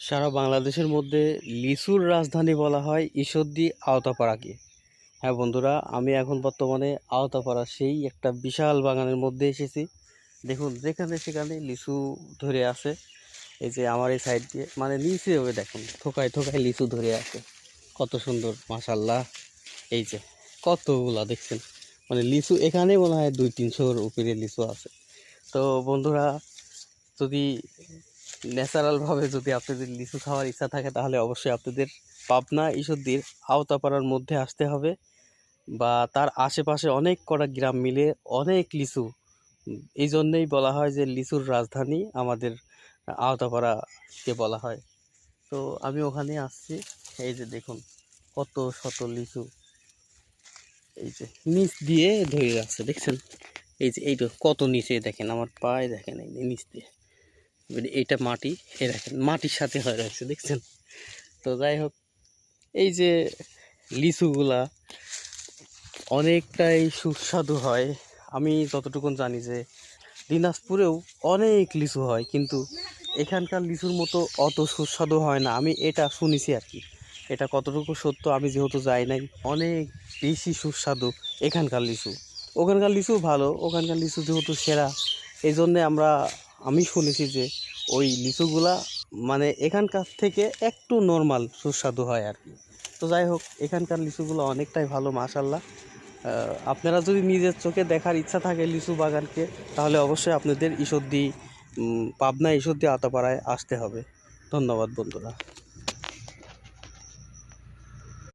সারা বাংলাদেশের মধ্যে লিচুর রাজধানী বলা হয় ঈশ্বরদী আওতাপাড়াকে। হ্যাঁ বন্ধুরা, আমি এখন বর্তমানে আওতাপাড়া সেই একটা বিশাল বাগানের মধ্যে এসেছি। দেখুন, যেখানে সেখানে লিচু ধরে আছে। এই যে আমার এই সাইড দিয়ে মানে নিচে ওই দেখুন থোকায় থোকায় লিচু ধরে আছে, কত সুন্দর মাশাল্লাহ। এই যে কতগুলা দেখছেন, মানে লিচু এখানে মনে হয় 200-300-র উপরে লিচু আছে। তো বন্ধুরা, যদি ন্যাচারালভাবে যদি আপনাদের লিচু খাওয়ার ইচ্ছা থাকে তাহলে অবশ্যই আপনাদের পাবনা ঈশ্বরদীর আওতাপাড়ার মধ্যে আসতে হবে, বা তার আশেপাশে অনেক কটা গ্রাম মিলে অনেক লিচু। এই জন্যেই বলা হয় যে লিচুর রাজধানী আমাদের আওতাপাড়াকে বলা হয়। তো আমি ওখানে আসছি। এই যে দেখুন কত শত লিচু, এই যে নিচ দিয়ে ধরে যাচ্ছে দেখছেন। এই যে এইটা কত নিচে দেখেন, আমার পায়ে দেখেন, এই নিচ দিয়ে এইটা মাটি, এ দেখেন মাটির সাথে হয়ে যাচ্ছে দেখছেন। তো যাই হোক, এই যে লিচুগুলা অনেকটাই সুস্বাদু হয়। আমি যতটুকুন জানি যে দিনাজপুরেও অনেক লিচু হয়, কিন্তু এখানকার লিচুর মতো অত সুস্বাদু হয় না। আমি এটা শুনেছি আর কি, এটা কতটুকু সত্য আমি যেহেতু যাই নাই। অনেক বেশি সুস্বাদু এখানকার লিচু। ওখানকার লিচু ভালো, ওখানকার লিচু যেহেতু সেরা, এই জন্যে আমি শুনেছি যে ওই লিচুগুলা মানে এখানকার থেকে একটু নর্মাল সুস্বাদু হয় আর কি। তো যাই হোক, এখানকার লিচুগুলো অনেকটাই ভালো মাশাল্লাহ। আপনারা যদি নিজের চোখে দেখার ইচ্ছা থাকে লিচু বাগানকে, তাহলে অবশ্যই আপনাদের ঈশ্বরদী পাবনা ঈশ্বরদী আওতাপাড়ায় আসতে হবে। ধন্যবাদ বন্ধুরা।